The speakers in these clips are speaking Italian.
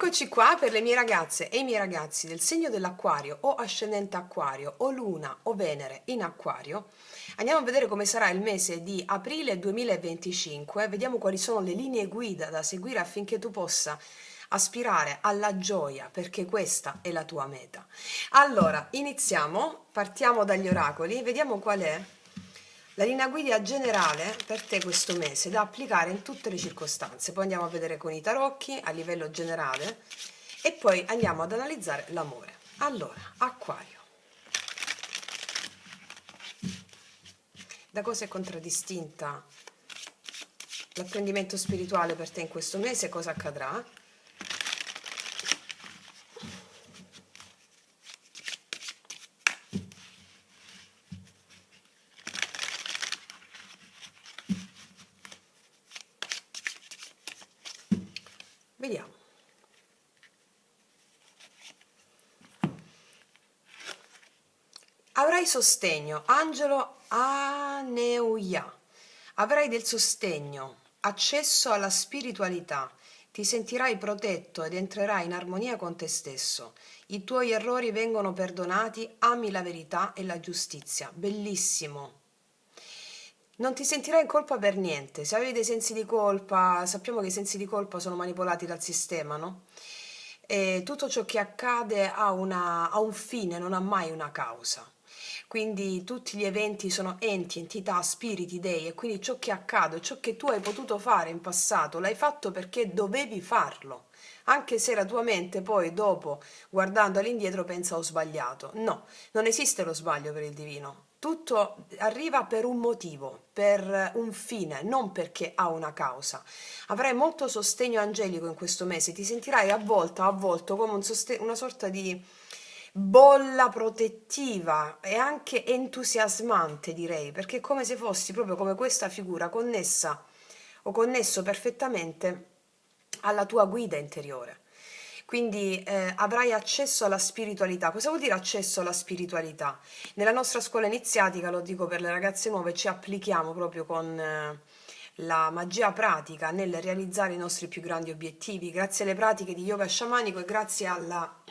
Eccoci qua per le mie ragazze e i miei ragazzi del segno dell'Acquario o ascendente Acquario o Luna o Venere in Acquario. Andiamo a vedere come sarà il mese di aprile 2025, vediamo quali sono le linee guida da seguire affinché tu possa aspirare alla gioia, perché questa è la tua meta. Allora, iniziamo, partiamo dagli oracoli, vediamo qual è la linea guida generale per te questo mese da applicare in tutte le circostanze. Poi andiamo a vedere con i tarocchi a livello generale e poi andiamo ad analizzare l'amore. Allora, Acquario. Da cosa è contraddistinta l'apprendimento spirituale per te in questo mese? Cosa accadrà? Vediamo. Avrai sostegno, angelo Aneuia. Avrai del sostegno, accesso alla spiritualità. Ti sentirai protetto ed entrerai in armonia con te stesso. I tuoi errori vengono perdonati, ami la verità e la giustizia. Bellissimo. Non ti sentirai in colpa per niente. Se avevi dei sensi di colpa, sappiamo che i sensi di colpa sono manipolati dal sistema, no? E tutto ciò che accade ha un fine, non ha mai una causa. Quindi tutti gli eventi sono enti, entità, spiriti, dei, e quindi ciò che accade, ciò che tu hai potuto fare in passato, l'hai fatto perché dovevi farlo. Anche se la tua mente poi dopo, guardando all'indietro, pensa ho sbagliato. No, non esiste lo sbaglio per il divino. Tutto arriva per un motivo, per un fine, non perché ha una causa. Avrai molto sostegno angelico in questo mese, ti sentirai avvolto come una sorta di bolla protettiva e anche entusiasmante, direi, perché è come se fossi proprio come questa figura connessa o connesso perfettamente alla tua guida interiore. Quindi avrai accesso alla spiritualità. Cosa vuol dire accesso alla spiritualità? Nella nostra scuola iniziatica, lo dico per le ragazze nuove, ci applichiamo proprio con la magia pratica nel realizzare i nostri più grandi obiettivi, grazie alle pratiche di yoga sciamanico e grazie alla,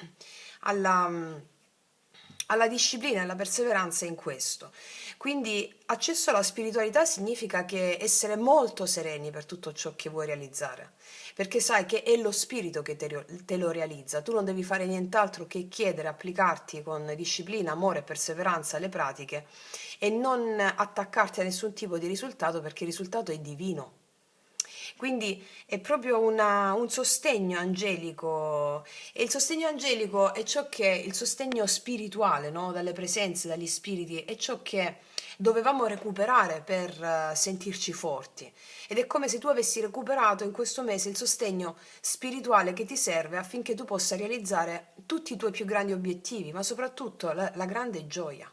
alla disciplina e alla perseveranza in questo. Quindi accesso alla spiritualità significa che essere molto sereni per tutto ciò che vuoi realizzare, perché sai che è lo spirito che te lo realizza, tu non devi fare nient'altro che chiedere, applicarti con disciplina, amore e perseveranza alle pratiche e non attaccarti a nessun tipo di risultato, perché il risultato è divino. Quindi è proprio un sostegno angelico, e il sostegno angelico è ciò che il sostegno spirituale, no? Dalle presenze, dagli spiriti, è ciò che dovevamo recuperare per sentirci forti. Ed è come se tu avessi recuperato in questo mese il sostegno spirituale che ti serve affinché tu possa realizzare tutti i tuoi più grandi obiettivi, ma soprattutto la grande gioia,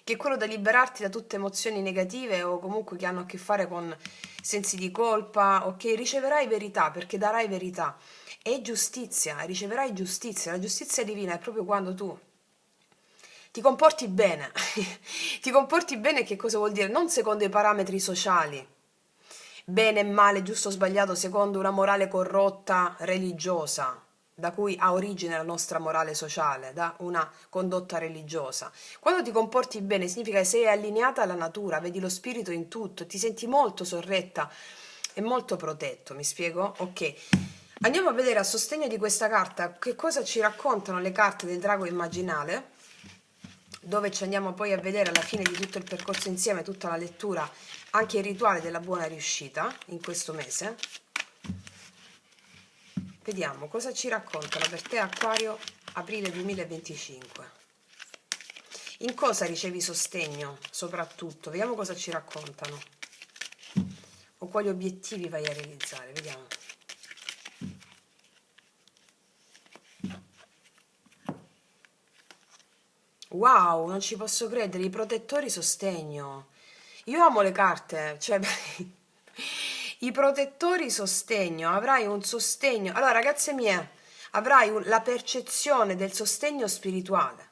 che è quello da liberarti da tutte emozioni negative o comunque che hanno a che fare con sensi di colpa, o che riceverai verità perché darai verità e giustizia, riceverai giustizia. La giustizia divina è proprio quando tu ti comporti bene. Ti comporti bene, che cosa vuol dire? Non secondo i parametri sociali, bene e male, giusto o sbagliato, secondo una morale corrotta religiosa, da cui ha origine la nostra morale sociale, da una condotta religiosa. Quando ti comporti bene significa che sei allineata alla natura, vedi lo spirito in tutto, ti senti molto sorretta e molto protetto, mi spiego? Ok. Andiamo a vedere a sostegno di questa carta che cosa ci raccontano le carte del drago immaginale, dove ci andiamo poi a vedere alla fine di tutto il percorso insieme, tutta la lettura, anche il rituale della buona riuscita in questo mese. Vediamo cosa ci raccontano per te, Acquario, aprile 2025. In cosa ricevi sostegno, soprattutto? Vediamo cosa ci raccontano. O quali obiettivi vai a realizzare, vediamo. Wow, non ci posso credere, i protettori sostegno. Io amo le carte, cioè i protettori sostegno, avrai un sostegno. Allora, ragazze mie, avrai la percezione del sostegno spirituale.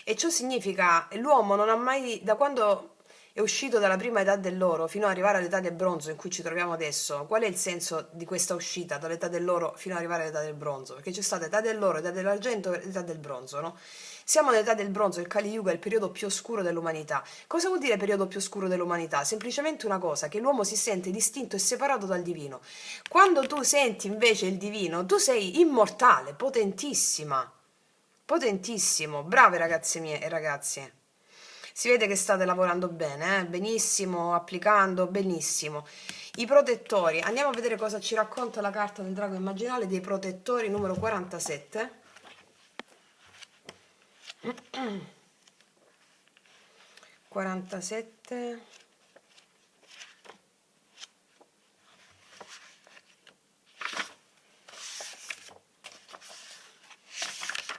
E ciò significa l'uomo non ha mai, da quando è uscito dalla prima età dell'oro fino ad arrivare all'età del bronzo in cui ci troviamo adesso, qual è il senso di questa uscita dall'età dell'oro fino ad arrivare all'età del bronzo? Perché c'è stata età dell'oro, età dell'argento e età del bronzo, no? Siamo nell'età del bronzo, il Kali Yuga è il periodo più oscuro dell'umanità. Cosa vuol dire periodo più oscuro dell'umanità? Semplicemente una cosa, che l'uomo si sente distinto e separato dal divino. Quando tu senti invece il divino, tu sei immortale, potentissima, potentissimo. Brave ragazze mie e ragazzi. Si vede che state lavorando bene, benissimo, applicando, benissimo. I protettori, andiamo a vedere cosa ci racconta la carta del drago immaginale dei protettori numero 47. 47.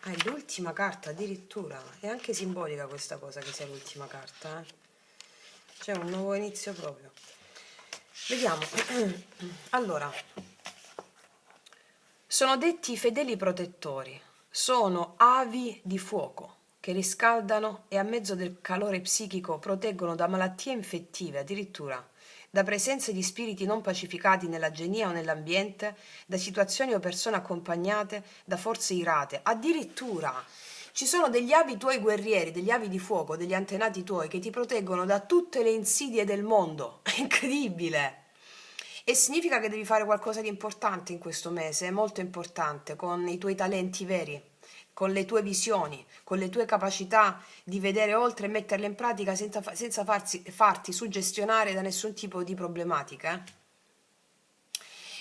È l'ultima carta addirittura, è anche simbolica questa cosa che sia l'ultima carta, C'è un nuovo inizio proprio. Vediamo. Allora, sono detti i fedeli protettori, sono avi di fuoco che riscaldano e a mezzo del calore psichico proteggono da malattie infettive, addirittura da presenze di spiriti non pacificati nella genia o nell'ambiente, da situazioni o persone accompagnate da forze irate. Addirittura ci sono degli avi tuoi guerrieri, degli avi di fuoco, degli antenati tuoi che ti proteggono da tutte le insidie del mondo. È incredibile! E significa che devi fare qualcosa di importante in questo mese, è molto importante, con i tuoi talenti veri, con le tue visioni, con le tue capacità di vedere oltre e metterle in pratica senza farti suggestionare da nessun tipo di problematica.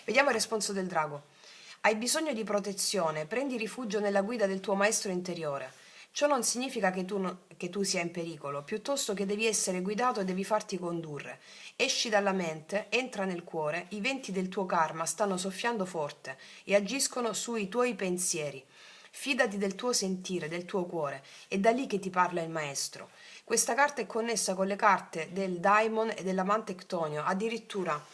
Vediamo il responso del drago. Hai bisogno di protezione, prendi rifugio nella guida del tuo maestro interiore. Ciò non significa che tu sia in pericolo, piuttosto che devi essere guidato e devi farti condurre. Esci dalla mente, entra nel cuore, i venti del tuo karma stanno soffiando forte e agiscono sui tuoi pensieri. Fidati del tuo sentire, del tuo cuore, è da lì che ti parla il maestro. Questa carta è connessa con le carte del Daimon e dell'amante Ctonio, addirittura.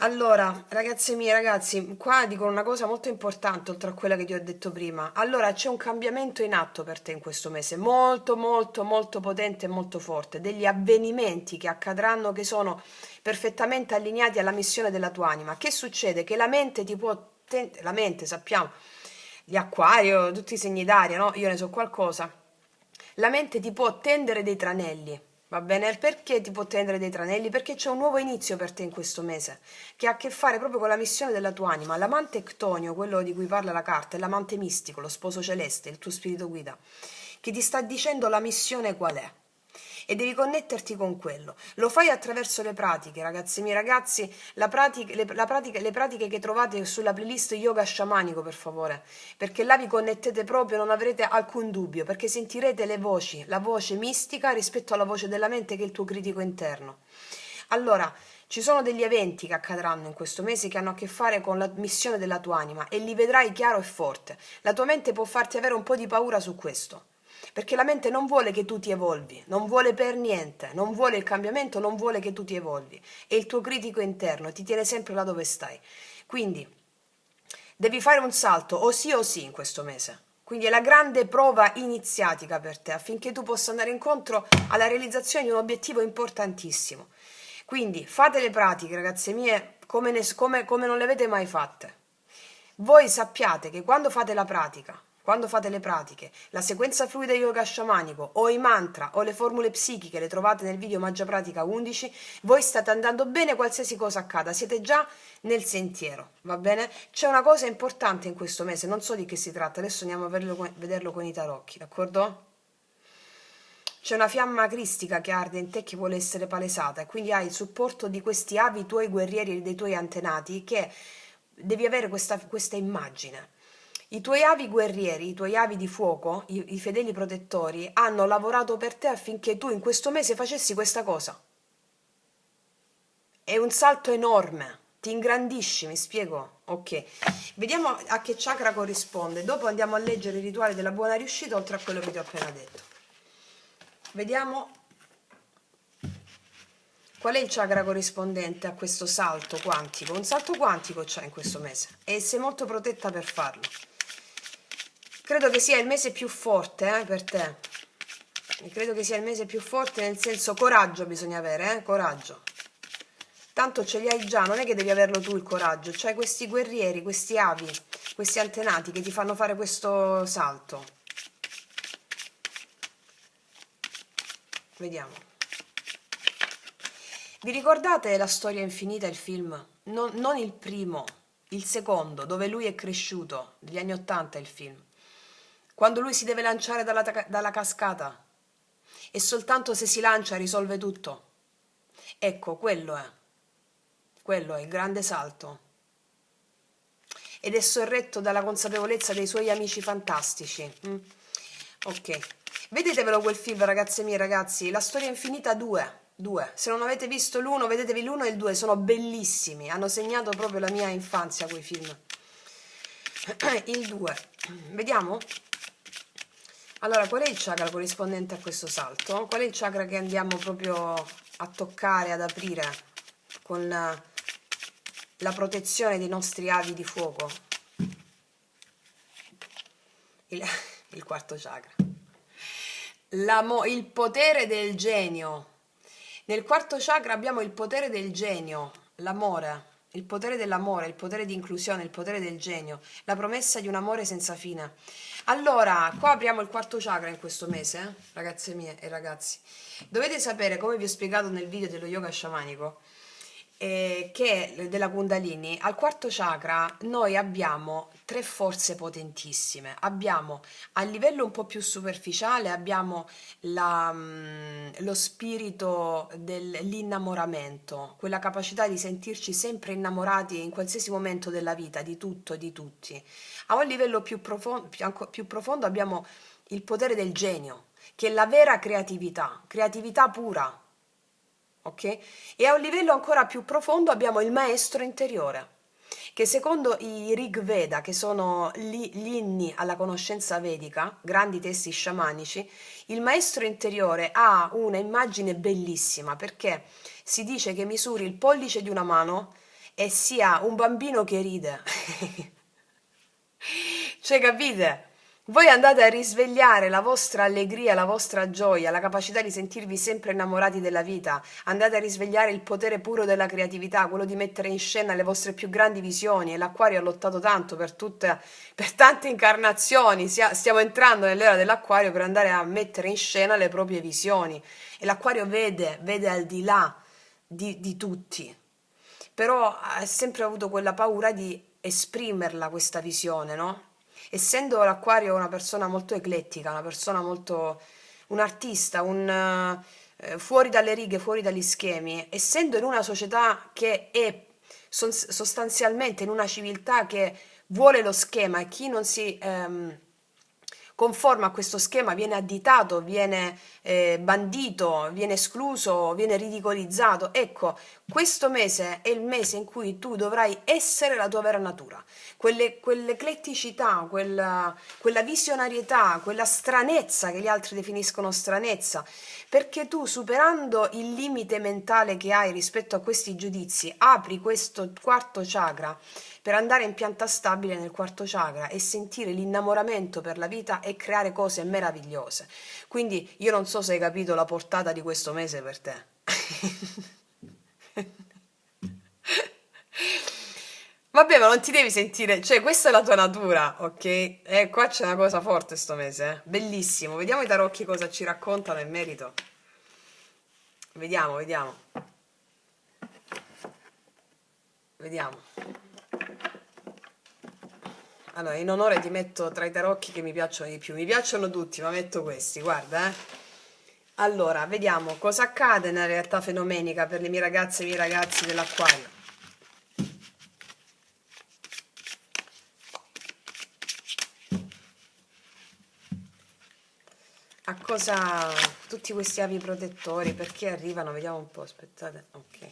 Allora, ragazze mie, ragazzi, qua dicono una cosa molto importante oltre a quella che ti ho detto prima. Allora, c'è un cambiamento in atto per te in questo mese, molto, molto, molto potente e molto forte. Degli avvenimenti che accadranno che sono perfettamente allineati alla missione della tua anima. Che succede? Che la mente ti può... La mente, sappiamo, gli acquario, tutti i segni d'aria, no? Io ne so qualcosa. La mente ti può tendere dei tranelli. Va bene? Perché ti può tendere dei tranelli? Perché c'è un nuovo inizio per te in questo mese, che ha a che fare proprio con la missione della tua anima. L'amante Ctonio, quello di cui parla la carta, è l'amante mistico, lo sposo celeste, il tuo spirito guida, che ti sta dicendo la missione qual è. E devi connetterti con quello. Lo fai attraverso le pratiche, ragazzi miei ragazzi, le pratiche che trovate sulla playlist yoga sciamanico, per favore, perché là vi connettete proprio, non avrete alcun dubbio, perché sentirete le voci, la voce mistica rispetto alla voce della mente che è il tuo critico interno. Allora, ci sono degli eventi che accadranno in questo mese che hanno a che fare con la missione della tua anima e li vedrai chiaro e forte. La tua mente può farti avere un po' di paura su questo. Perché la mente non vuole che tu ti evolvi, non vuole per niente, non vuole il cambiamento, non vuole che tu ti evolvi. E il tuo critico interno ti tiene sempre là dove stai. Quindi devi fare un salto o sì in questo mese. Quindi è la grande prova iniziatica per te affinché tu possa andare incontro alla realizzazione di un obiettivo importantissimo. Quindi fate le pratiche, ragazze mie, come non le avete mai fatte. Voi sappiate che quando fate la pratica, quando fate le pratiche, la sequenza fluida yoga sciamanico o i mantra o le formule psichiche le trovate nel video Magia Pratica 11, voi state andando bene qualsiasi cosa accada, siete già nel sentiero, va bene? C'è una cosa importante in questo mese, non so di che si tratta, adesso andiamo a vederlo con i tarocchi, d'accordo? C'è una fiamma cristica che arde in te che vuole essere palesata e quindi hai il supporto di questi avi tuoi guerrieri e dei tuoi antenati che devi avere questa immagine. I tuoi avi guerrieri, i tuoi avi di fuoco, i fedeli protettori, hanno lavorato per te affinché tu in questo mese facessi questa cosa. È un salto enorme, ti ingrandisci, mi spiego? Ok, vediamo a che chakra corrisponde, dopo andiamo a leggere il rituale della buona riuscita oltre a quello che ti ho appena detto. Vediamo qual è il chakra corrispondente a questo salto quantico. Un salto quantico c'è in questo mese e sei molto protetta per farlo. Credo che sia il mese più forte per te. Credo che sia il mese più forte, nel senso coraggio bisogna avere, coraggio. Tanto ce li hai già, non è che devi averlo tu il coraggio, c'hai questi guerrieri, questi avi, questi antenati che ti fanno fare questo salto. Vediamo. Vi ricordate La storia infinita, il film? Non il primo, il secondo, dove lui è cresciuto, degli anni '80 il film. Quando lui si deve lanciare dalla cascata e soltanto se si lancia risolve tutto. Ecco, quello è il grande salto. Ed è sorretto dalla consapevolezza dei suoi amici fantastici. Ok, vedetevelo quel film, ragazze mie, ragazzi. La storia infinita 2. Se non avete visto l'1, vedetevi l'1 e il 2, sono bellissimi. Hanno segnato proprio la mia infanzia quei film. Il 2. Vediamo? Allora, qual è il chakra corrispondente a questo salto? Qual è il chakra che andiamo proprio a toccare, ad aprire con la protezione dei nostri avi di fuoco? Il quarto chakra. Il potere del genio. Nel quarto chakra abbiamo il potere del genio, l'amore, il potere dell'amore, il potere di inclusione, il potere del genio, la promessa di un amore senza fine. Allora, qua apriamo il quarto chakra in questo mese, ragazze mie e ragazzi. Dovete sapere, come vi ho spiegato nel video dello yoga sciamanico, che della Kundalini, al quarto chakra noi abbiamo 3 forze potentissime. Abbiamo a livello un po' più superficiale, abbiamo lo spirito dell'innamoramento, quella capacità di sentirci sempre innamorati in qualsiasi momento della vita, di tutto e di tutti. A un livello più profondo abbiamo il potere del genio, che è la vera creatività, creatività pura. Ok? E a un livello ancora più profondo abbiamo il maestro interiore, che secondo i Rig Veda, che sono gli inni alla conoscenza vedica, grandi testi sciamanici, il maestro interiore ha una immagine bellissima perché si dice che misuri il pollice di una mano e sia un bambino che ride. Cioè, capite? Voi andate a risvegliare la vostra allegria, la vostra gioia, la capacità di sentirvi sempre innamorati della vita. Andate a risvegliare il potere puro della creatività, quello di mettere in scena le vostre più grandi visioni. E l'Acquario ha lottato tanto per tante incarnazioni. Stiamo entrando nell'era dell'Acquario per andare a mettere in scena le proprie visioni. E l'Acquario vede al di là di tutti. Però ha sempre avuto quella paura di esprimerla questa visione, no? Essendo l'Acquario una persona molto eclettica, una persona molto un artista, fuori dalle righe, fuori dagli schemi, essendo in una società che è sostanzialmente in una civiltà che vuole lo schema e chi non si conforma a questo schema viene additato, viene bandito, viene escluso, viene ridicolizzato. Ecco, questo mese è il mese in cui tu dovrai essere la tua vera natura. Quell'ecletticità, quella visionarietà, quella stranezza che gli altri definiscono stranezza, perché tu, superando il limite mentale che hai rispetto a questi giudizi, apri questo quarto chakra per andare in pianta stabile nel quarto chakra e sentire l'innamoramento per la vita e creare cose meravigliose. Quindi io non so se hai capito la portata di questo mese per te. Vabbè, ma non ti devi sentire, cioè questa è la tua natura, ok? Qua c'è una cosa forte sto mese, bellissimo. Vediamo i tarocchi cosa ci raccontano in merito. Vediamo, vediamo. Vediamo. Allora, in onore ti metto tra i tarocchi che mi piacciono di più. Mi piacciono tutti, ma metto questi, guarda, Allora, vediamo cosa accade nella realtà fenomenica per le mie ragazze e i miei ragazzi dell'Acquario. A cosa tutti questi avi protettori, perché arrivano? Vediamo un po', aspettate. Ok.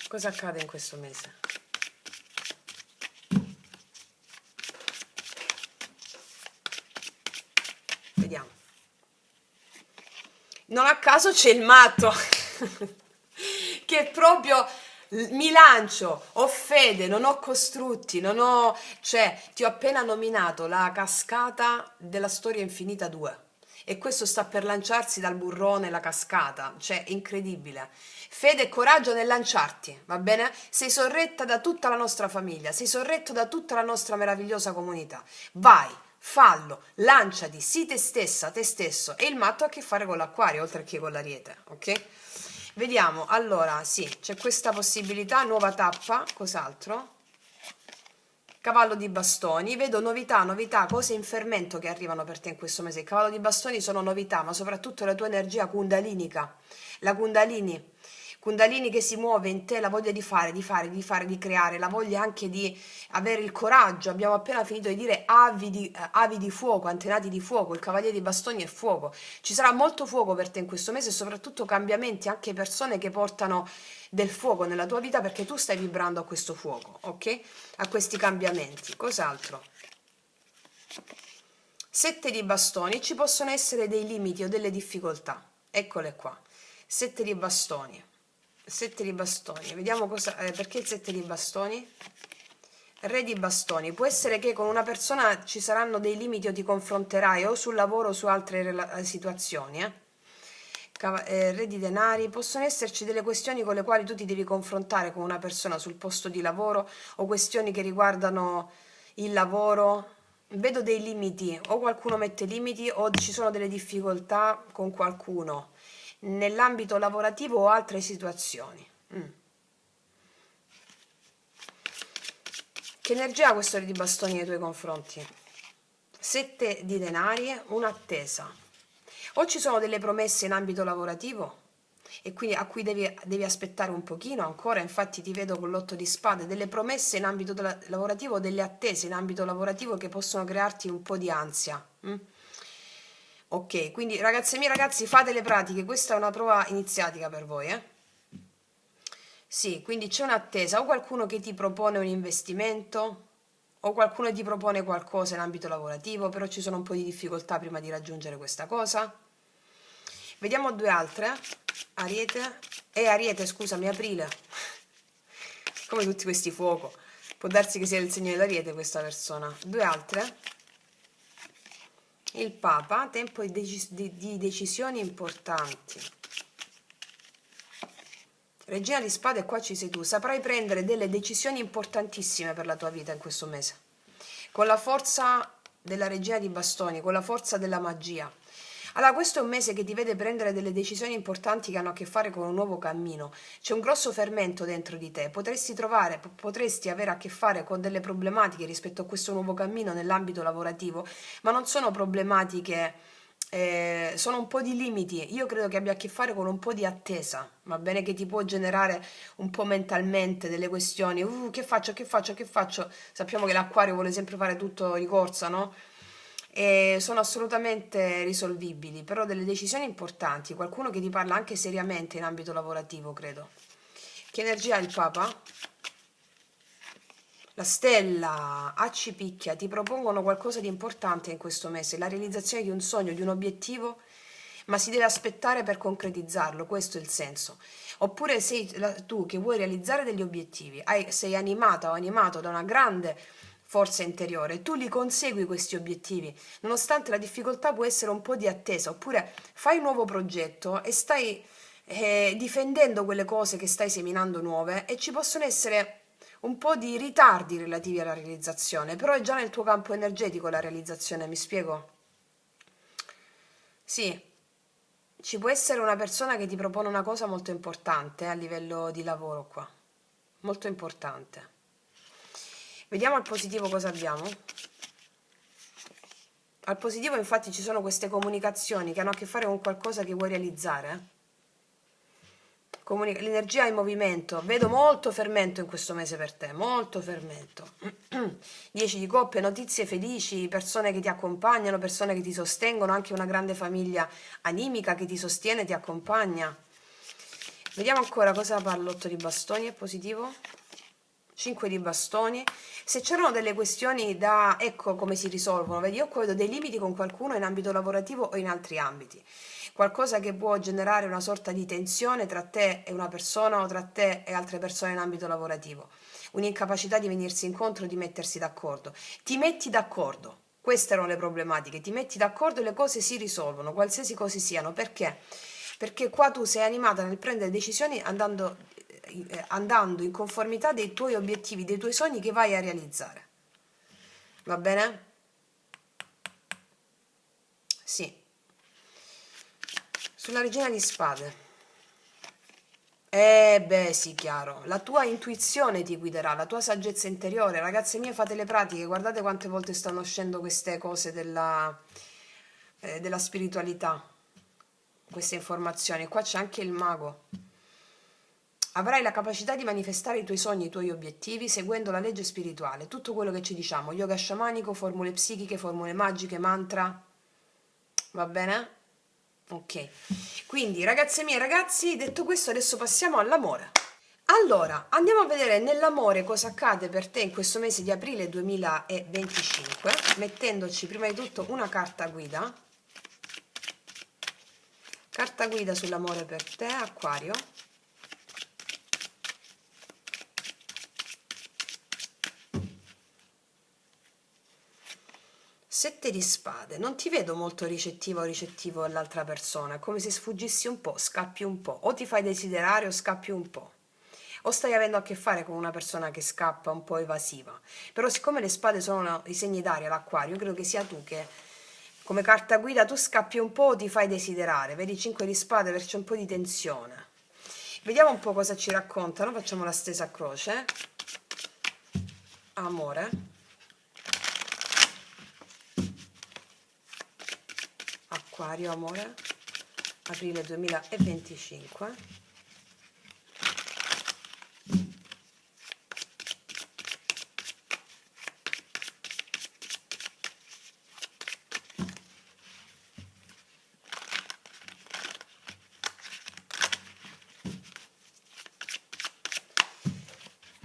Cosa accade in questo mese? Vediamo. Non a caso c'è il matto, che è proprio mi lancio, ho fede, non ho costrutti, non ho... Cioè, ti ho appena nominato la cascata della storia infinita 2 e questo sta per lanciarsi dal burrone la cascata, cioè incredibile. Fede e coraggio nel lanciarti, va bene? Sei sorretta da tutta la nostra famiglia, sei sorretto da tutta la nostra meravigliosa comunità. Vai, fallo, lanciati, sii te stessa, te stesso. E il matto ha a che fare con l'acquario, oltre che con l'ariete, ok? Vediamo, allora, sì, c'è questa possibilità, nuova tappa, cos'altro? Cavallo di bastoni, vedo novità, novità, cose in fermento che arrivano per te in questo mese. Il cavallo di bastoni sono novità, ma soprattutto la tua energia kundalinica, la Kundalini. Kundalini che si muove in te, la voglia di fare, di fare, di fare, di creare, la voglia anche di avere il coraggio. Abbiamo appena finito di dire avi di fuoco, antenati di fuoco, il cavaliere di bastoni è fuoco. Ci sarà molto fuoco per te in questo mese e soprattutto cambiamenti, anche persone che portano del fuoco nella tua vita perché tu stai vibrando a questo fuoco, ok? A questi cambiamenti. Cos'altro? 7 di bastoni, ci possono essere dei limiti o delle difficoltà. Eccole qua. 7 di bastoni. 7 di bastoni. Vediamo cosa perché il 7 di bastoni? Re di bastoni. Può essere che con una persona ci saranno dei limiti o ti confronterai o sul lavoro o su altre situazioni, Re di denari, possono esserci delle questioni con le quali tu ti devi confrontare con una persona sul posto di lavoro o questioni che riguardano il lavoro. Vedo dei limiti, o qualcuno mette limiti o ci sono delle difficoltà con qualcuno nell'ambito lavorativo o altre situazioni. Che energia ha questo re di bastoni nei tuoi confronti? 7 di denari, un'attesa. O ci sono delle promesse in ambito lavorativo e quindi a cui devi aspettare un pochino ancora, infatti ti vedo con l'8 di spade, delle promesse in ambito lavorativo, delle attese in ambito lavorativo che possono crearti un po' di ansia. Ok, quindi ragazze mie, ragazzi, fate le pratiche, questa è una prova iniziatica per voi, Sì, quindi c'è un'attesa, o qualcuno che ti propone un investimento, o qualcuno ti propone qualcosa in ambito lavorativo, però ci sono un po' di difficoltà prima di raggiungere questa cosa. Vediamo due altre. Ariete, scusami, aprile. Come tutti questi fuoco. Può darsi che sia il segno dell'Ariete questa persona. Due altre. Il Papa, tempo di decisioni importanti. Regina di Spade, qua ci sei tu. Saprai prendere delle decisioni importantissime per la tua vita in questo mese. Con la forza della Regina di Bastoni, con la forza della magia. Allora, questo è un mese che ti vede prendere delle decisioni importanti che hanno a che fare con un nuovo cammino. C'è un grosso fermento dentro di te. Potresti avere a che fare con delle problematiche rispetto a questo nuovo cammino nell'ambito lavorativo, ma non sono problematiche, sono un po' di limiti. Io credo che abbia a che fare con un po' di attesa, va bene? Che ti può generare un po' mentalmente delle questioni. Che faccio, che faccio, che faccio? Sappiamo che l'acquario vuole sempre fare tutto di corsa, no? E sono assolutamente risolvibili, però delle decisioni importanti, qualcuno che ti parla anche seriamente in ambito lavorativo, credo. Che energia ha il Papa? La stella, accipicchia, ti propongono qualcosa di importante in questo mese, la realizzazione di un sogno, di un obiettivo, ma si deve aspettare per concretizzarlo, questo è il senso. Oppure sei tu che vuoi realizzare degli obiettivi, sei animata o animato da una grande forza interiore, tu li consegui questi obiettivi, nonostante la difficoltà può essere un po' di attesa, oppure fai un nuovo progetto e stai difendendo quelle cose che stai seminando nuove e ci possono essere un po' di ritardi relativi alla realizzazione, però è già nel tuo campo energetico la realizzazione, mi spiego? Sì, ci può essere una persona che ti propone una cosa molto importante a livello di lavoro qua, molto importante. Vediamo al positivo cosa abbiamo. Al positivo infatti ci sono queste comunicazioni che hanno a che fare con qualcosa che vuoi realizzare. L'energia è in movimento, vedo molto fermento in questo mese per te, molto fermento. 10 di coppe, notizie felici, persone che ti accompagnano, persone che ti sostengono, anche una grande famiglia animica che ti sostiene, ti accompagna. Vediamo ancora cosa parla l'8 di bastoni, è positivo? 5 di bastoni. Se c'erano delle questioni ecco come si risolvono, vedi, io qua vedo dei limiti con qualcuno in ambito lavorativo o in altri ambiti. qualcosa che può generare una sorta di tensione tra te e una persona o tra te e altre persone in ambito lavorativo, un'incapacità di venirsi incontro, di mettersi d'accordo. Ti metti d'accordo. Queste erano le problematiche, ti metti d'accordo e le cose si risolvono, qualsiasi cose siano. Perché? Perché qua tu sei animata nel prendere decisioni andando in conformità dei tuoi obiettivi, dei tuoi sogni che vai a realizzare. Va bene? Sì. Sulla regina di spade. Beh, sì, chiaro. La tua intuizione ti guiderà, la tua saggezza interiore. Ragazze mie, fate le pratiche, guardate quante volte stanno uscendo queste cose della spiritualità, queste informazioni. Qua c'è anche il mago. Avrai la capacità di manifestare i tuoi sogni, i tuoi obiettivi seguendo la legge spirituale. Tutto quello che ci diciamo, yoga sciamanico, formule psichiche, formule magiche, mantra. Va bene? Ok. Quindi, ragazze mie, ragazzi, detto questo, adesso passiamo all'amore. Allora, andiamo a vedere nell'amore cosa accade per te in questo mese di aprile 2025, mettendoci prima di tutto una carta guida. Carta guida sull'amore per te, Acquario. Sette di spade. Non ti vedo molto ricettivo o ricettivo all'altra persona, è come se sfuggissi un po', scappi un po', o ti fai desiderare o scappi un po'. O stai avendo a che fare con una persona che scappa, un po' evasiva. Però siccome le spade sono i segni d'aria, l'Acquario, credo che sia tu che come carta guida tu scappi un po' o ti fai desiderare. Vedi 5 di spade perché c'è un po' di tensione. Vediamo un po' cosa ci raccontano, facciamo la stesa a croce. Amore. Acquario, amore, aprile 2025.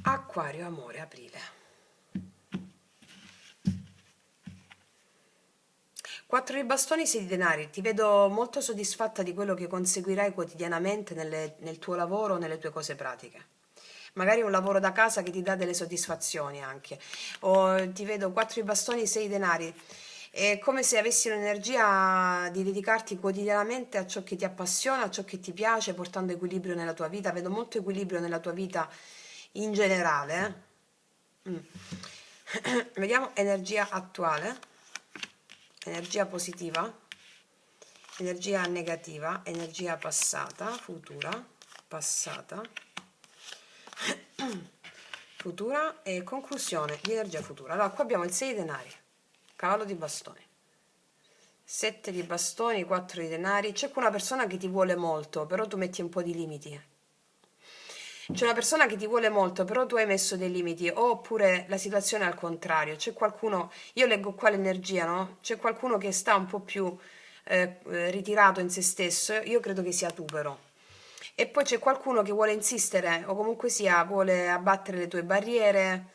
Acquario, amore, aprile. 4 di bastoni, 6 di denari. Ti vedo molto soddisfatta di quello che conseguirai quotidianamente nel tuo lavoro, nelle tue cose pratiche. Magari un lavoro da casa che ti dà delle soddisfazioni anche. O ti vedo 4 di bastoni, 6 di denari. È come se avessi l'energia di dedicarti quotidianamente a ciò che ti appassiona, a ciò che ti piace, portando equilibrio nella tua vita. Vedo molto equilibrio nella tua vita in generale. Vediamo energia attuale, energia positiva, energia negativa, energia passata, futura, passata, futura e conclusione di energia futura. Allora, qua abbiamo il 6 di denari, cavallo di bastoni, 7 di bastoni, 4 di denari. C'è una persona che ti vuole molto, però tu metti un po' di limiti. C'è una persona che ti vuole molto, però tu hai messo dei limiti, oppure la situazione è al contrario. C'è qualcuno, io leggo qua l'energia, no? C'è qualcuno che sta un po' più ritirato in se stesso, io credo che sia tu però. E poi c'è qualcuno che vuole insistere, o comunque sia, vuole abbattere le tue barriere.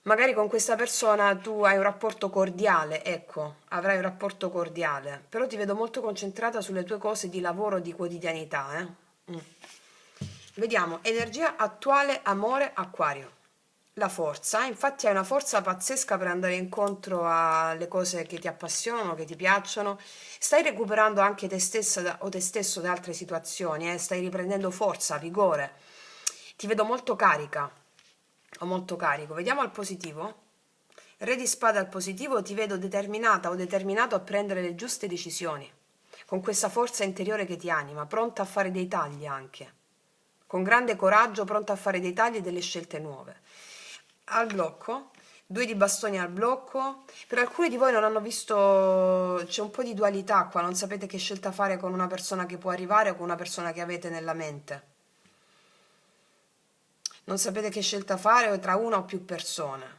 Magari con questa persona tu hai un rapporto cordiale, ecco, avrai un rapporto cordiale, però ti vedo molto concentrata sulle tue cose di lavoro, di quotidianità, eh? Vediamo, energia attuale, amore, Acquario. La forza, infatti hai una forza pazzesca per andare incontro alle cose che ti appassionano, che ti piacciono. Stai recuperando anche te stessa o te stesso da altre situazioni, stai riprendendo forza, vigore. Ti vedo molto carica o molto carico. Vediamo al positivo. Re di spade al positivo, ti vedo determinata o determinato a prendere le giuste decisioni, con questa forza interiore che ti anima, pronta a fare dei tagli anche, con grande coraggio, pronta a fare dei tagli e delle scelte nuove. Al blocco, 2 di bastoni al blocco. Per alcuni di voi non hanno visto, c'è un po' di dualità qua, non sapete che scelta fare con una persona che può arrivare o con una persona che avete nella mente. Non sapete che scelta fare tra una o più persone.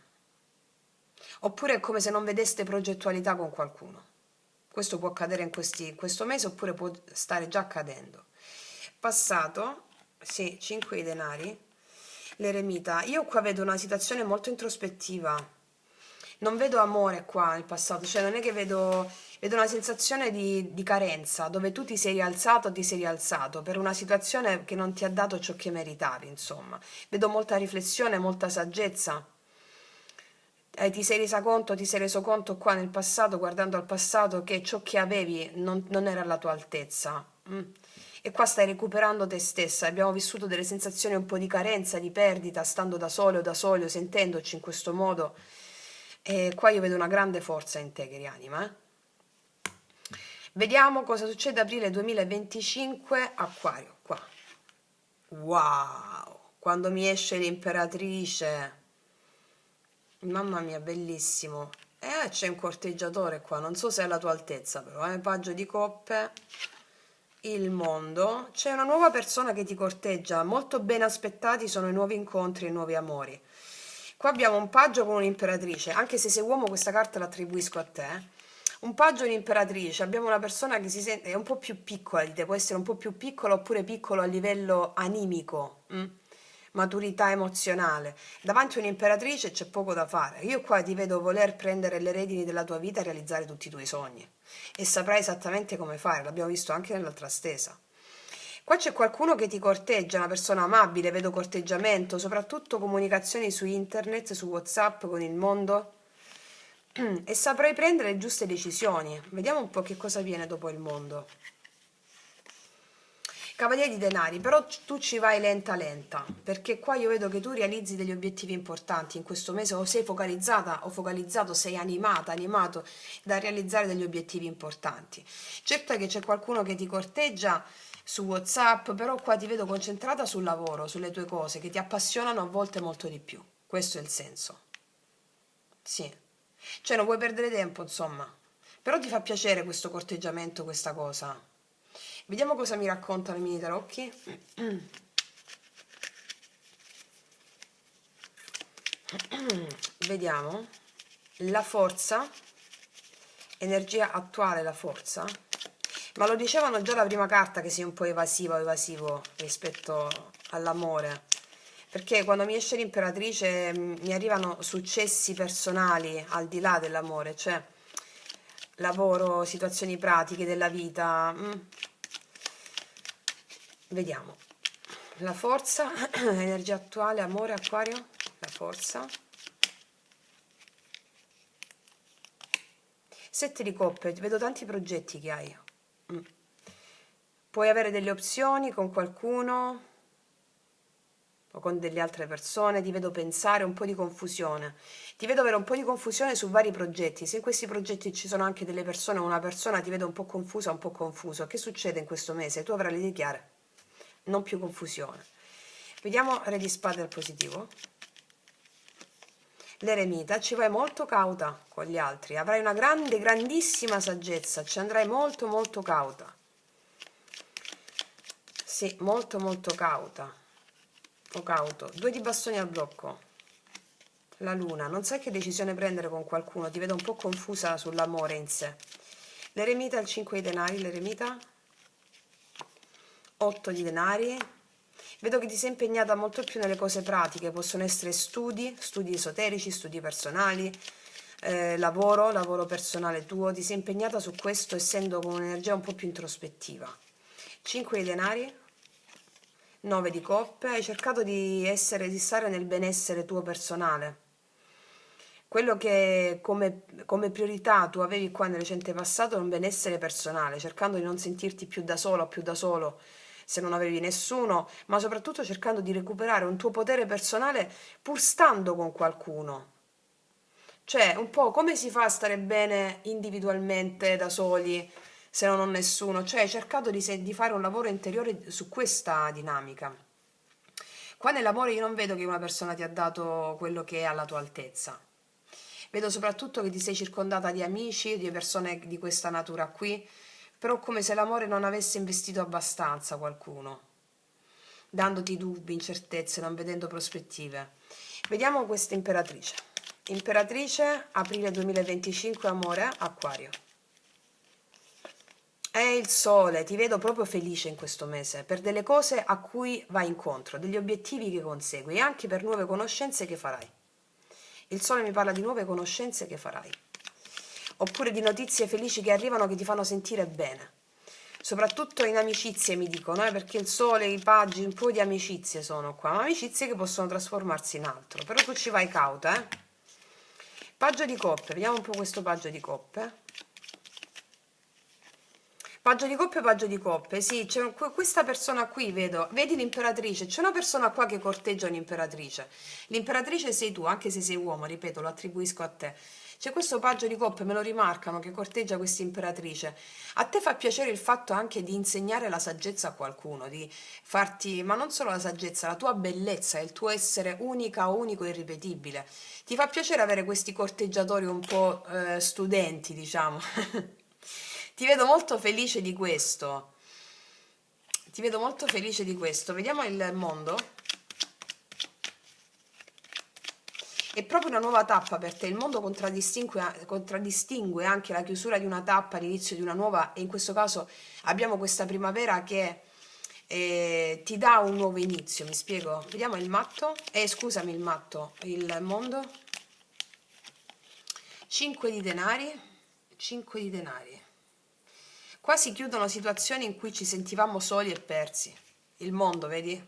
Oppure è come se non vedeste progettualità con qualcuno. Questo può accadere in questo mese, oppure può stare già accadendo. Passato, sì, 5 di denari, l'eremita. Io qua vedo una situazione molto introspettiva. Non vedo amore qua nel passato, cioè non è che vedo Vedo una sensazione di carenza, dove tu ti sei rialzato per una situazione che non ti ha dato ciò che meritavi, insomma. Vedo molta riflessione, molta saggezza. Ti sei reso conto qua nel passato, guardando al passato, che ciò che avevi non era alla tua altezza. E qua stai recuperando te stessa. Abbiamo vissuto delle sensazioni un po' di carenza, di perdita, stando da sole o da soli, o sentendoci in questo modo. E qua io vedo una grande forza in te, Carianima, eh? Vediamo cosa succede aprile 2025, Acquario, qua. Wow! Quando mi esce l'imperatrice. Mamma mia, bellissimo. C'è un corteggiatore qua, non so se è alla tua altezza però, paggio di coppe, il mondo. C'è una nuova persona che ti corteggia, molto ben aspettati sono i nuovi incontri e i nuovi amori. Qua abbiamo un paggio con un'imperatrice, anche se sei uomo questa carta l'attribuisco a te. Un paggio e un'imperatrice, abbiamo una persona che si sente, è un po' più piccola di te, può essere un po' più piccolo oppure piccolo a livello animico, maturità emozionale. Davanti a un'imperatrice c'è poco da fare. Io qua ti vedo voler prendere le redini della tua vita e realizzare tutti i tuoi sogni. E saprai esattamente come fare, l'abbiamo visto anche nell'altra stesa. Qua c'è qualcuno che ti corteggia, una persona amabile, vedo corteggiamento, soprattutto comunicazioni su internet, su WhatsApp con il mondo. E saprai prendere le giuste decisioni. Vediamo un po' che cosa viene dopo il mondo. Cavaliere di denari, però tu ci vai lenta lenta, perché qua io vedo che tu realizzi degli obiettivi importanti in questo mese, o sei focalizzata o focalizzato, sei animato da realizzare degli obiettivi importanti. Certo è che c'è qualcuno che ti corteggia su WhatsApp, però qua ti vedo concentrata sul lavoro, sulle tue cose che ti appassionano a volte molto di più. Questo è il senso. Sì. Cioè non vuoi perdere tempo, insomma. Però ti fa piacere questo corteggiamento, questa cosa. Vediamo cosa mi raccontano i mini tarocchi. Vediamo. La forza, energia attuale, la forza. Ma lo dicevano già la prima carta che sei un po' evasivo rispetto all'amore. Perché quando mi esce l'imperatrice mi arrivano successi personali al di là dell'amore, cioè lavoro, situazioni pratiche della vita. Vediamo. La forza, energia attuale, amore, acquario, la forza. 7 di coppe, vedo tanti progetti che hai. Puoi avere delle opzioni con qualcuno o con delle altre persone, ti vedo pensare, un po' di confusione. Ti vedo avere un po' di confusione su vari progetti. Se in questi progetti ci sono anche delle persone o una persona, ti vedo un po' confusa, un po' confuso. Che succede in questo mese? Tu avrai le idee chiare, non più confusione. Vediamo Re di Spade al positivo. L'eremita, ci vai molto cauta con gli altri, avrai una grandissima saggezza, ci andrai molto cauta. Sì, molto cauta o cauto. 2 di bastoni al blocco. La luna, non sai che decisione prendere con qualcuno, ti vedo un po' confusa sull'amore in sé. L'eremita, il 5 di denari, l'eremita, 8 di denari. Vedo che ti sei impegnata molto più nelle cose pratiche, possono essere studi esoterici, studi personali, lavoro personale tuo, ti sei impegnata su questo essendo con un'energia un po' più introspettiva. 5 di denari, 9 di coppe, hai cercato di stare nel benessere tuo personale. Quello che come priorità tu avevi qua nel recente passato è un benessere personale, cercando di non sentirti più da sola o più da solo se non avevi nessuno, ma soprattutto cercando di recuperare un tuo potere personale pur stando con qualcuno. Cioè, un po' come si fa a stare bene individualmente da soli se non ho nessuno? Cioè, hai cercato di fare un lavoro interiore su questa dinamica. Qua nell'amore io non vedo che una persona ti ha dato quello che è alla tua altezza. Vedo soprattutto che ti sei circondata di amici, di persone di questa natura qui, però come se l'amore non avesse investito abbastanza qualcuno, dandoti dubbi, incertezze, non vedendo prospettive. Vediamo questa imperatrice. Imperatrice, aprile 2025, amore, acquario. È il sole, ti vedo proprio felice in questo mese, per delle cose a cui vai incontro, degli obiettivi che consegui e anche per nuove conoscenze che farai. Il sole mi parla di nuove conoscenze che farai. oppure di notizie felici che arrivano che ti fanno sentire bene. Soprattutto in amicizie mi dicono, perché il sole, i paggi, un po' di amicizie sono qua, ma amicizie che possono trasformarsi in altro, però tu ci vai cauta, Paggio di coppe, vediamo un po' questo paggio di coppe. Paggio di coppe, sì, c'è questa persona qui, vedi l'imperatrice, c'è una persona qua che corteggia un'imperatrice. L'imperatrice sei tu, anche se sei uomo, ripeto, lo attribuisco a te. C'è questo paggio di coppe, me lo rimarcano, che corteggia questa imperatrice. A te fa piacere il fatto anche di insegnare la saggezza a qualcuno, di farti, ma non solo la saggezza, la tua bellezza, il tuo essere unica, unico e irripetibile. Ti fa piacere avere questi corteggiatori un po' studenti, diciamo. Ti vedo molto felice di questo. Ti vedo molto felice di questo. Vediamo il mondo. È proprio una nuova tappa per te. Il mondo contraddistingue anche la chiusura di una tappa, l'inizio di una nuova, e in questo caso abbiamo questa primavera che ti dà un nuovo inizio. Mi spiego? Vediamo il matto. Scusami, il matto. Il mondo. 5 di denari. 5 di denari. Qua si chiudono situazioni in cui ci sentivamo soli e persi. Il mondo, vedi?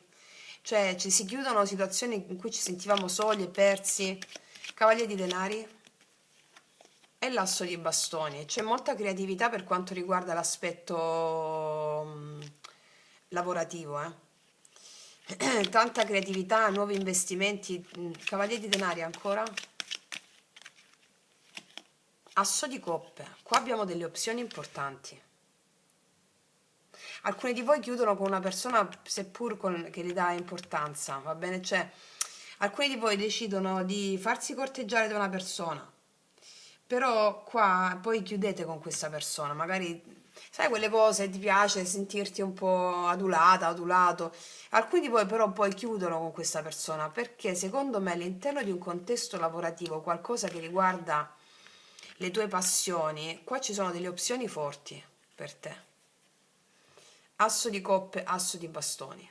Cioè, ci si chiudono situazioni in cui ci sentivamo soli e persi. Cavaliere di denari e l'asso di bastoni. C'è molta creatività per quanto riguarda l'aspetto lavorativo, Tanta creatività, nuovi investimenti. Cavaliere di denari ancora. Asso di coppe. Qua abbiamo delle opzioni importanti. Alcuni di voi chiudono con una persona seppur che gli dà importanza, va bene? Cioè, alcuni di voi decidono di farsi corteggiare da una persona, però qua poi chiudete con questa persona, magari, sai quelle cose, ti piace sentirti un po' adulata, adulato. Alcuni di voi però poi chiudono con questa persona perché secondo me all'interno di un contesto lavorativo, qualcosa che riguarda le tue passioni, qua ci sono delle opzioni forti per te. Asso di coppe, asso di bastoni.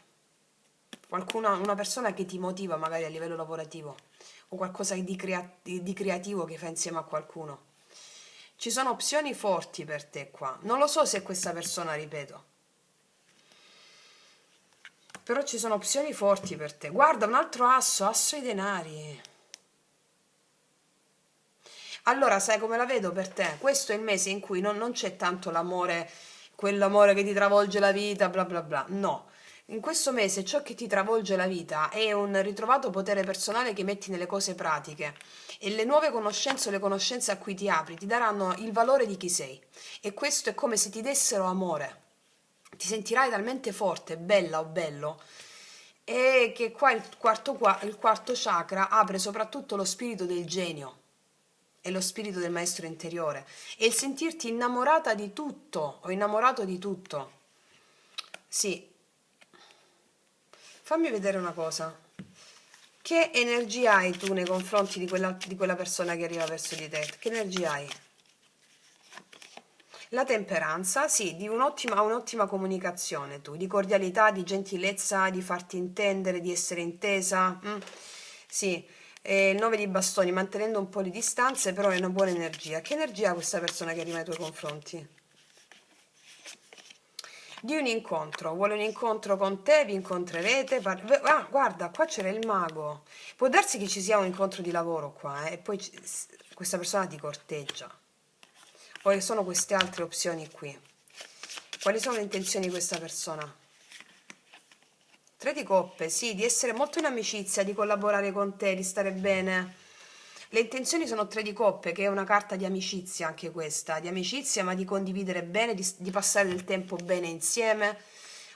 Una persona che ti motiva magari a livello lavorativo o qualcosa di creativo che fa insieme a qualcuno. Ci sono opzioni forti per te qua. Non lo so se questa persona, ripeto, però ci sono opzioni forti per te. Guarda, un altro asso, asso di denari. Allora, sai come la vedo per te? Questo è il mese in cui non c'è tanto l'amore, quell'amore che ti travolge la vita, bla bla bla. No. In questo mese ciò che ti travolge la vita è un ritrovato potere personale che metti nelle cose pratiche e le nuove conoscenze o le conoscenze a cui ti apri ti daranno il valore di chi sei. E questo è come se ti dessero amore. Ti sentirai talmente forte, bella o bello, e che qua il quarto chakra apre soprattutto lo spirito del genio e lo spirito del maestro interiore e il sentirti innamorata di tutto o innamorato di tutto. Sì, fammi vedere una cosa. Che energia hai tu nei confronti di quella persona che arriva verso di te? Che energia hai? La temperanza, sì, di un'ottima comunicazione tu, di cordialità, di gentilezza, di farti intendere, di essere intesa. Sì, il 9 di bastoni, mantenendo un po' le distanze, però è una buona energia. Che energia ha questa persona che arriva ai tuoi confronti? Di un incontro, vuole un incontro con te, vi incontrerete. Guarda, qua c'era il mago. Può darsi che ci sia un incontro di lavoro qua, e poi questa persona ti corteggia. Quali sono queste altre opzioni qui? Quali sono le intenzioni di questa persona? 3 di coppe, sì, di essere molto in amicizia, di collaborare con te, di stare bene. Le intenzioni sono 3 di coppe, che è una carta di amicizia anche questa, di amicizia, ma di condividere bene, di passare del tempo bene insieme.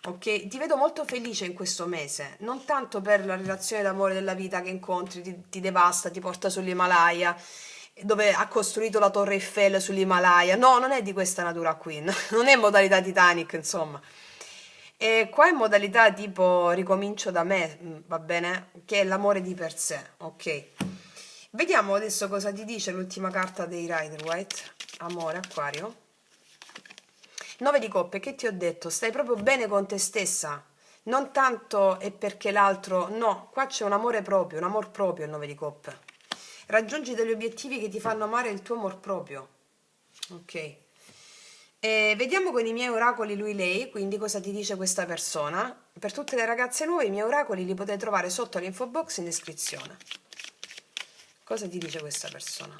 Ok? Ti vedo molto felice in questo mese, non tanto per la relazione d'amore della vita che incontri, ti devasta, ti porta sull'Himalaya, dove ha costruito la Torre Eiffel sull'Himalaya. No, non è di questa natura qui, no? Non è modalità Titanic, insomma. E qua è modalità tipo ricomincio da me, va bene? Che è l'amore di per sé, ok? Vediamo adesso cosa ti dice l'ultima carta dei Rider-Waite. Amore, Acquario. 9 di coppe, che ti ho detto? Stai proprio bene con te stessa. Non tanto è perché l'altro, no, qua c'è un amore proprio, un amor proprio il 9 di coppe. Raggiungi degli obiettivi che ti fanno amare il tuo amor proprio. Ok. Vediamo con i miei oracoli lui lei, quindi cosa ti dice questa persona. Per tutte le ragazze nuove i miei oracoli li potete trovare sotto l'info box in descrizione. Cosa ti dice questa persona?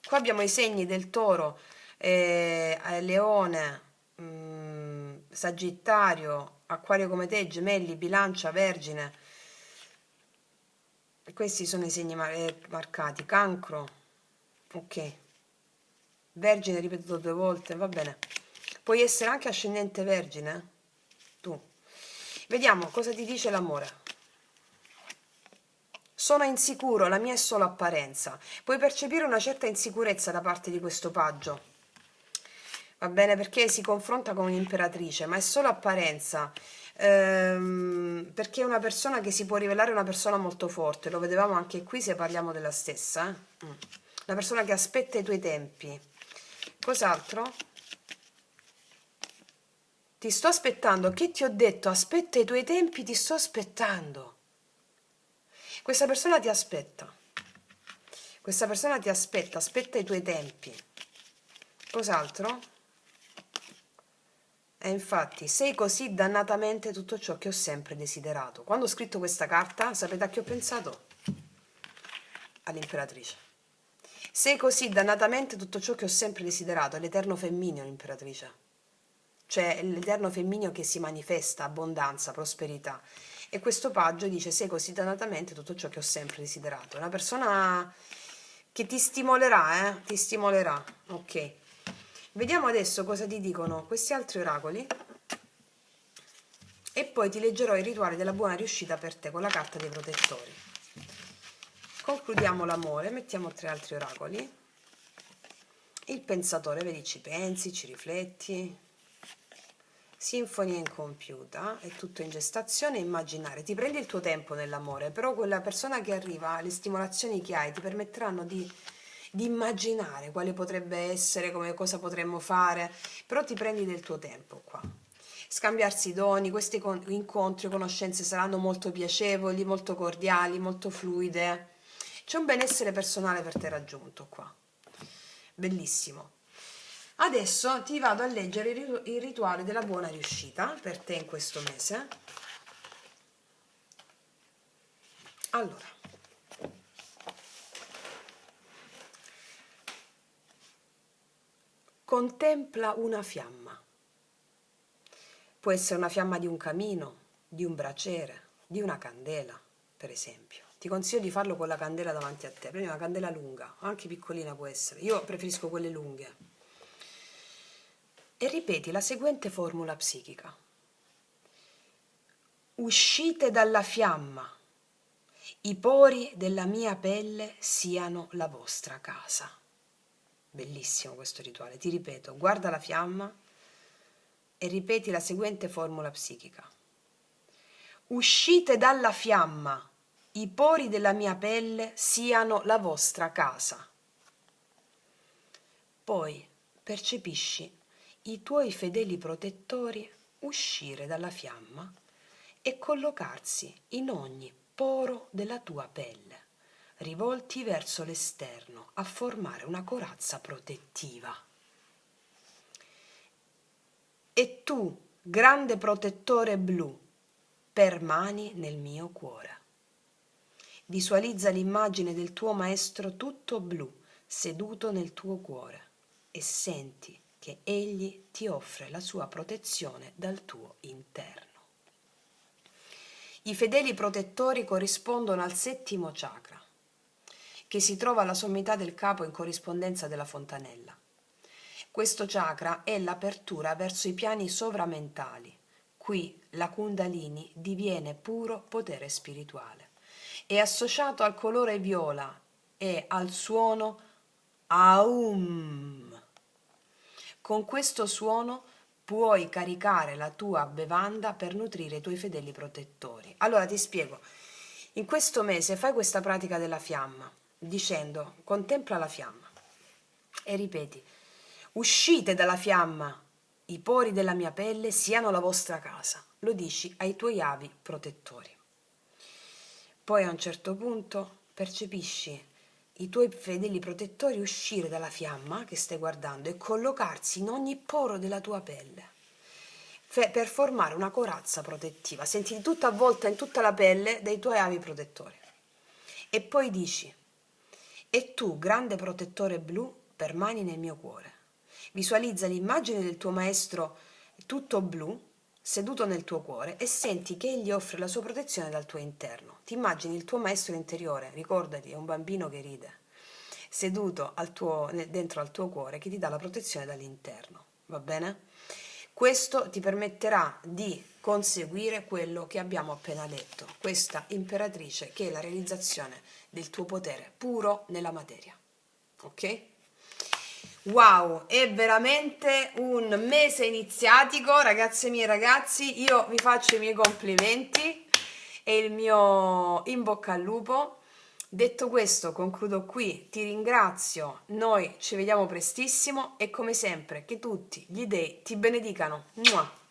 Qua abbiamo i segni del toro, leone, sagittario, acquario come te, gemelli, bilancia, vergine. Questi sono i segni marcati. Cancro, ok. Vergine ripetuto 2 volte, va bene. Puoi essere anche ascendente vergine, tu. Vediamo cosa ti dice l'amore. Sono insicuro, la mia è solo apparenza. Puoi percepire una certa insicurezza da parte di questo paggio. Va bene, perché si confronta con un'imperatrice, ma è solo apparenza. Perché è una persona che si può rivelare una persona molto forte. Lo vedevamo anche qui se parliamo della stessa. Una persona che aspetta i tuoi tempi. Cos'altro? Ti sto aspettando. Che ti ho detto? Aspetta i tuoi tempi, ti sto aspettando. Questa persona ti aspetta. Questa persona ti aspetta, aspetta i tuoi tempi. Cos'altro? E infatti, sei così dannatamente tutto ciò che ho sempre desiderato. Quando ho scritto questa carta, sapete a chi ho pensato? All'imperatrice. Sei così dannatamente tutto ciò che ho sempre desiderato, è l'eterno femmineo l'imperatrice. Cioè è l'eterno femmineo che si manifesta, abbondanza, prosperità. E questo paggio dice sei così dannatamente tutto ciò che ho sempre desiderato. È una persona che ti stimolerà, ti stimolerà. Ok. Vediamo adesso cosa ti dicono questi altri oracoli e poi ti leggerò il rituale della buona riuscita per te con la carta dei protettori. Concludiamo l'amore, mettiamo 3 altri oracoli. Il pensatore, vedi, ci pensi, ci rifletti. Sinfonia incompiuta, è tutto in gestazione, immaginare. Ti prendi il tuo tempo nell'amore, però quella persona che arriva, le stimolazioni che hai ti permetteranno di immaginare quale potrebbe essere, come cosa potremmo fare, però ti prendi del tuo tempo qua. Scambiarsi doni, questi incontri, conoscenze saranno molto piacevoli, molto cordiali, molto fluide. C'è un benessere personale per te raggiunto qua. Bellissimo. Adesso ti vado a leggere il rituale della buona riuscita per te in questo mese. Allora, contempla una fiamma. Può essere una fiamma di un camino, di un braciere, di una candela, per esempio. Ti consiglio di farlo con la candela davanti a te. Prendi una candela lunga, anche piccolina può essere. Io preferisco quelle lunghe. E ripeti la seguente formula psichica. Uscite dalla fiamma. I pori della mia pelle siano la vostra casa. Bellissimo questo rituale. Ti ripeto, guarda la fiamma e ripeti la seguente formula psichica. Uscite dalla fiamma, i pori della mia pelle siano la vostra casa. Poi percepisci i tuoi fedeli protettori uscire dalla fiamma e collocarsi in ogni poro della tua pelle, rivolti verso l'esterno a formare una corazza protettiva. E tu, grande protettore blu, permani nel mio cuore. Visualizza l'immagine del tuo maestro tutto blu, seduto nel tuo cuore, e senti che egli ti offre la sua protezione dal tuo interno. I fedeli protettori corrispondono al 7° chakra, che si trova alla sommità del capo in corrispondenza della fontanella. Questo chakra è l'apertura verso i piani sovramentali. Qui la Kundalini diviene puro potere spirituale. È associato al colore viola e al suono Aum. Con questo suono puoi caricare la tua bevanda per nutrire i tuoi fedeli protettori. Allora ti spiego. In questo mese fai questa pratica della fiamma, dicendo contempla la fiamma e ripeti uscite dalla fiamma, i pori della mia pelle siano la vostra casa. Lo dici ai tuoi avi protettori. Poi a un certo punto percepisci i tuoi fedeli protettori uscire dalla fiamma che stai guardando e collocarsi in ogni poro della tua pelle per formare una corazza protettiva. Sentiti tutta avvolta in tutta la pelle dai tuoi avi protettori. E poi dici: e tu, grande protettore blu, permani nel mio cuore. Visualizza l'immagine del tuo maestro tutto blu, seduto nel tuo cuore, e senti che egli offre la sua protezione dal tuo interno. Ti immagini il tuo maestro interiore, ricordati, è un bambino che ride, seduto dentro al tuo cuore, che ti dà la protezione dall'interno. Va bene? Questo ti permetterà di conseguire quello che abbiamo appena letto, questa imperatrice che è la realizzazione del tuo potere puro nella materia. Ok? Wow, è veramente un mese iniziatico, ragazze mie e ragazzi, io vi faccio i miei complimenti e il mio in bocca al lupo. Detto questo, concludo qui, ti ringrazio, noi ci vediamo prestissimo e come sempre che tutti gli dei ti benedicano. Mua!